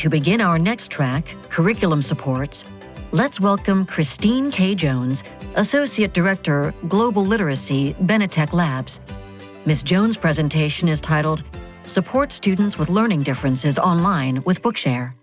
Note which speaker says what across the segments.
Speaker 1: To begin our next track, Curriculum Supports, let's welcome Christine K. Jones, Associate Director, Global Literacy, Benetech Labs. Ms. Jones' presentation is titled, Support Students with Learning Differences Online with Bookshare.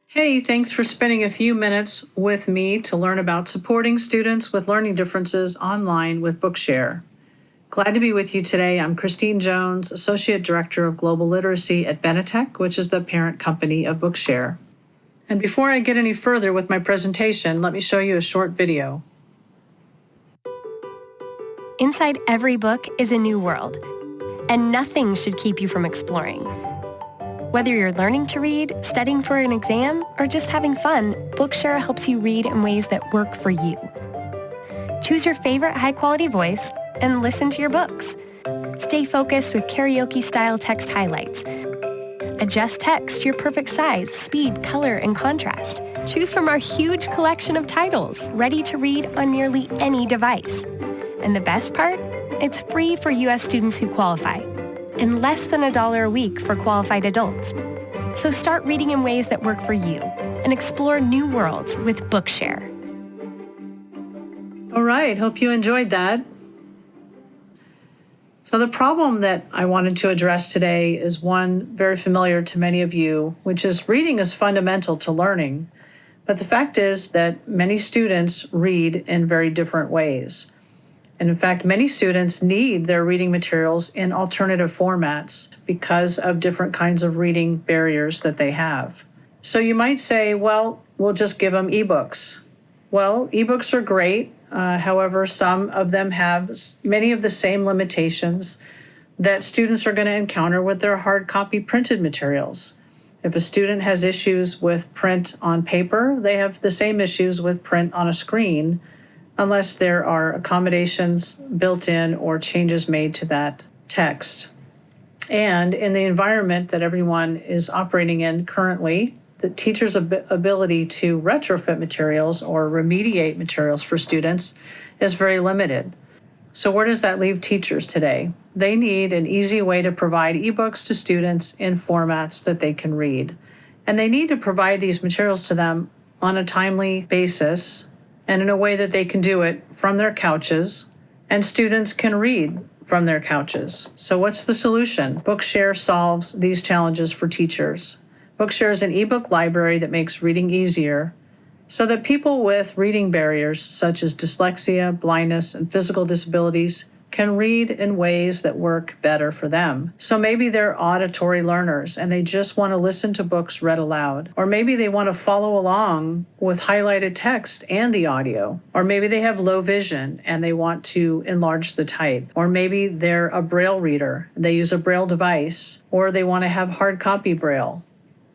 Speaker 2: Hey, thanks for spending a few minutes with me to learn about supporting students with learning differences online with Bookshare. Glad to be with you today. I'm Christine Jones, Associate Director of Global Literacy at Benetech, which is the parent company of Bookshare. And before I get any further with my presentation, let me show you a short video.
Speaker 3: Inside every book is a new world, and nothing should keep you from exploring. Whether you're learning to read, studying for an exam, or just having fun, Bookshare helps you read in ways that work for you. Choose your favorite high-quality voice and listen to your books. Stay focused with karaoke-style text highlights. Adjust text to your perfect size, speed, color, and contrast. Choose from our huge collection of titles, ready to read on nearly any device. And the best part? It's free for U.S. students who qualify, and less than $1 a week for qualified adults. So start reading in ways that work for you, and explore new worlds with Bookshare.
Speaker 2: All right, hope you enjoyed that. So the problem that I wanted to address today is one very familiar to many of you, which is reading is fundamental to learning. But the fact is that many students read in very different ways. And in fact, many students need their reading materials in alternative formats because of different kinds of reading barriers that they have. So you might say, well, we'll just give them ebooks. Well, ebooks are great. However, some of them have many of the same limitations that students are going to encounter with their hard copy printed materials. If a student has issues with print on paper, they have the same issues with print on a screen, unless there are accommodations built in or changes made to that text. And in the environment that everyone is operating in currently, the teacher's ability to retrofit materials or remediate materials for students is very limited. So where does that leave teachers today? They need an easy way to provide ebooks to students in formats that they can read. And they need to provide these materials to them on a timely basis and in a way that they can do it from their couches, and students can read from their couches. So what's the solution? Bookshare solves these challenges for teachers. Bookshare is an ebook library that makes reading easier so that people with reading barriers such as dyslexia, blindness, and physical disabilities can read in ways that work better for them. So maybe they're auditory learners and they just want to listen to books read aloud. Or maybe they want to follow along with highlighted text and the audio. Or maybe they have low vision and they want to enlarge the type. Or maybe they're a Braille reader. They use a Braille device. Or they want to have hard copy Braille.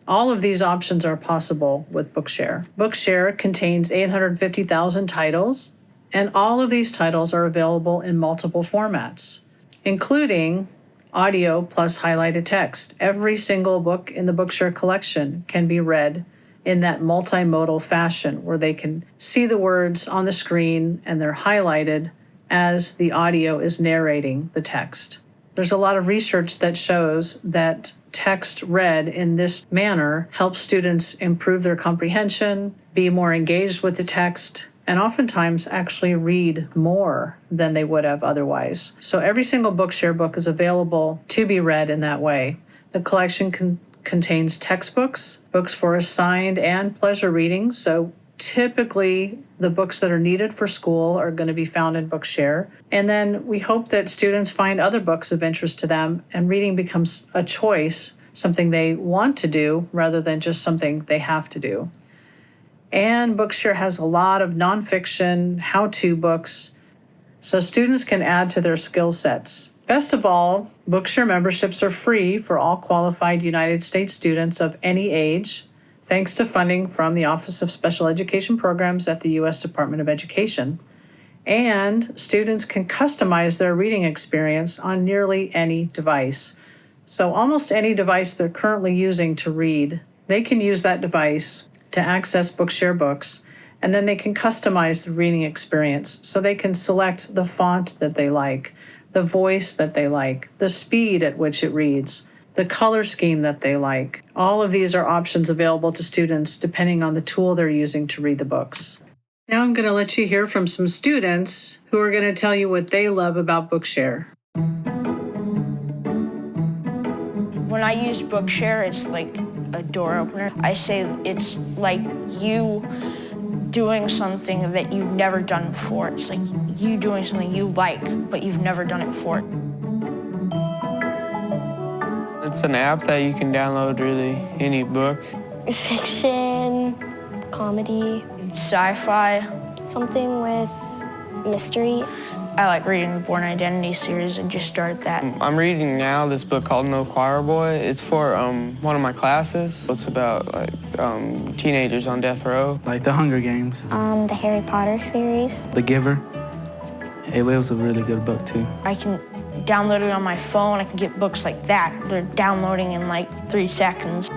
Speaker 2: All of these options are possible with Bookshare. Bookshare contains 850,000 titles, and all of these titles are available in multiple formats, including audio plus highlighted text. Every single book in the Bookshare collection can be read in that multimodal fashion where they can see the words on the screen and they're highlighted as the audio is narrating the text. There's a lot of research that shows that text read in this manner helps students improve their comprehension, be more engaged with the text, and oftentimes actually read more than they would have otherwise. So every single Bookshare book is available to be read in that way. The collection contains textbooks, books for assigned and pleasure reading. So typically the books that are needed for school are going to be found in Bookshare. And then we hope that students find other books of interest to them and reading becomes a choice, something they want to do rather than just something they have to do. And Bookshare has a lot of nonfiction, how-to books, so students can add to their skill sets. Best of all, Bookshare memberships are free for all qualified United States students of any age, thanks to funding from the Office of Special Education Programs at the U.S. Department of Education. And students can customize their reading experience on nearly any device. So almost any device they're currently using to read, they can use that device to access Bookshare books, and then they can customize the reading experience. So they can select the font that they like, the voice that they like, the speed at which it reads, the color scheme that they like. All of these are options available to students depending on the tool they're using to read the books. Now I'm going to let you hear from some students who are going to tell you what they love about Bookshare.
Speaker 4: When I use Bookshare, it's like a door opener. I say it's like you doing something that you've never done before. It's like you doing something you like, but you've never done it before.
Speaker 5: It's an app that you can download really any book.
Speaker 6: Fiction, comedy,
Speaker 4: Sci-fi.
Speaker 6: something with mystery.
Speaker 4: I like reading the Born Identity series. I just started that.
Speaker 5: I'm reading now this book called No Choir Boy. It's for one of my classes. It's about teenagers on death row.
Speaker 7: Like the Hunger Games.
Speaker 6: The Harry Potter series.
Speaker 7: The Giver. It was a really good book too.
Speaker 4: I can download it on my phone. I can get books like that. They're downloading in like 3 seconds.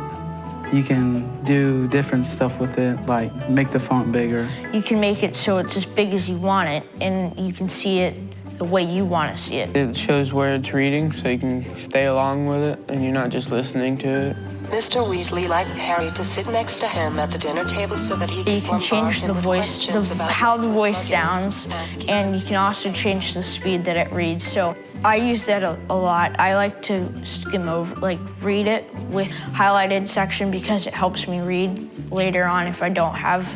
Speaker 7: You can do different stuff with it, like make the font bigger.
Speaker 4: You can make it so it's as big as you want it, and you can see it the way you want to see it.
Speaker 5: It shows where it's reading, so you can stay along with it, and you're not just listening to it.
Speaker 8: Mr. Weasley liked Harry to sit next to him at the dinner table so that he could
Speaker 4: You can change the voice, how the voice sounds, and you can also change the speed that it reads. So I use that a lot. I like to skim over, like read it with highlighted section because it helps me read later on if I don't have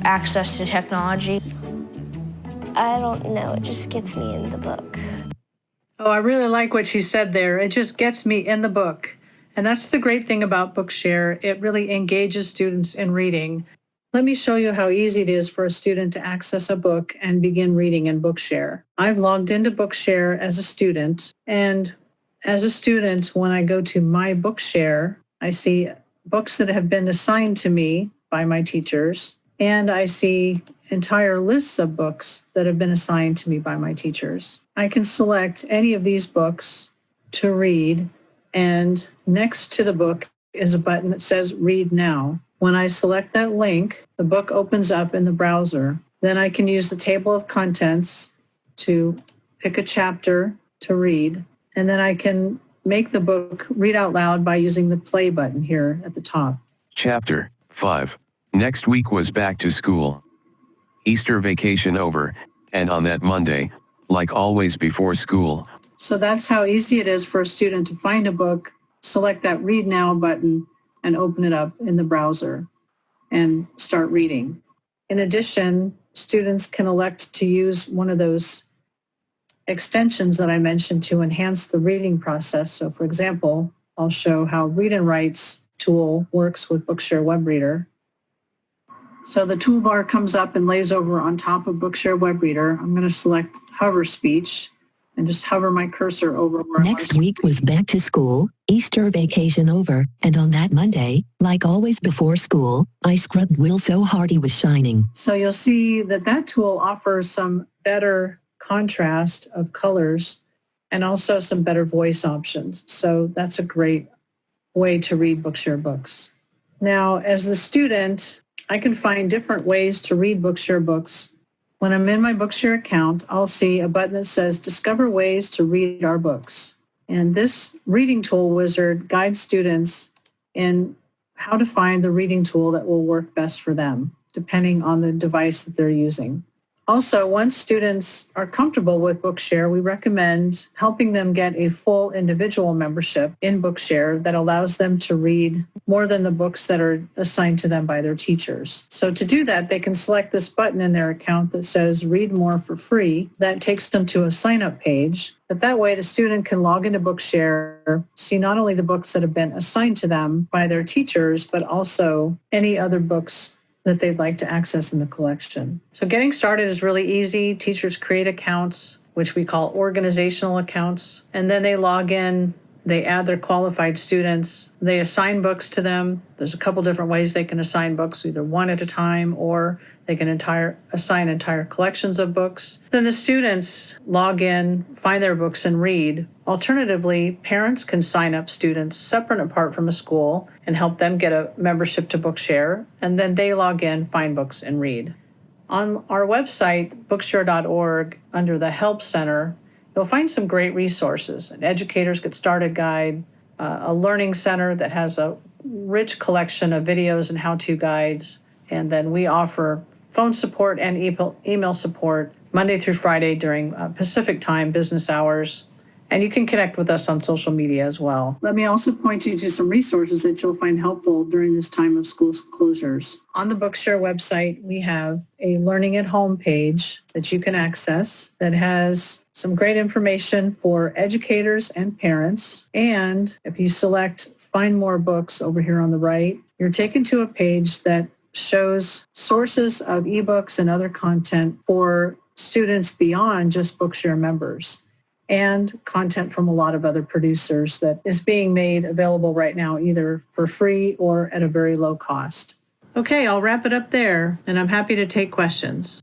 Speaker 4: access to technology.
Speaker 6: I don't know, it just gets me in the book.
Speaker 2: Oh, I really like what she said there. It just gets me in the book. And that's the great thing about Bookshare. It really engages students in reading. Let me show you how easy it is for a student to access a book and begin reading in Bookshare. I've logged into Bookshare as a student, and as a student, when I go to my Bookshare, I see books that have been assigned to me by my teachers, and I see entire lists of books that have been assigned to me by my teachers. I can select any of these books to read, and next to the book is a button that says Read Now. When I select that link, the book opens up in the browser. Then I can use the table of contents to pick a chapter to read, and then I can make the book read out loud by using the play button here at the top.
Speaker 9: Chapter 5. Next week was back to school. Easter vacation over, and on that Monday, like always before school.
Speaker 2: So that's how easy it is for a student to find a book, select that Read Now button, and open it up in the browser and start reading. In addition, students can elect to use one of those extensions that I mentioned to enhance the reading process. So for example, I'll show how Read and Write's tool works with Bookshare Web Reader. So the toolbar comes up and lays over on top of Bookshare Web Reader. I'm going to select Hover Speech and just hover my cursor over where
Speaker 10: Next week was back to school, Easter vacation over, and on that Monday, like always before school, I scrubbed Will so hard he was shining.
Speaker 2: So you'll see that that tool offers some better contrast of colors and also some better voice options. So that's a great way to read Bookshare books. Now, as the student, I can find different ways to read Bookshare books. When I'm in my Bookshare account, I'll see a button that says Discover Ways to Read Our Books. And this reading tool wizard guides students in how to find the reading tool that will work best for them, depending on the device that they're using. Also, once students are comfortable with Bookshare, we recommend helping them get a full individual membership in Bookshare that allows them to read more than the books that are assigned to them by their teachers. So to do that, they can select this button in their account that says Read More for free. That takes them to a sign-up page. But that way, the student can log into Bookshare, see not only the books that have been assigned to them by their teachers, but also any other books that they'd like to access in the collection. So getting started is really easy. Teachers create accounts, which we call organizational accounts, and then they log in, they add their qualified students, they assign books to them. There's a couple different ways they can assign books, either one at a time or they can assign entire collections of books. Then the students log in, find their books, and read. Alternatively, parents can sign up students separate and apart from a school and help them get a membership to Bookshare, and then they log in, find books, and read. On our website, bookshare.org, under the Help Center, you'll find some great resources: an Educator's Get Started guide, a learning center that has a rich collection of videos and how-to guides. And then we offer phone support and email support Monday through Friday during Pacific time, business hours. And you can connect with us on social media as well. Let me also point you to some resources that you'll find helpful during this time of school closures. On the Bookshare website, we have a Learning at Home page that you can access that has some great information for educators and parents. And if you select Find More Books over here on the right, you're taken to a page that shows sources of ebooks and other content for students beyond just Bookshare members, and content from a lot of other producers that is being made available right now, either for free or at a very low cost. Okay, I'll wrap it up there, and I'm happy to take questions.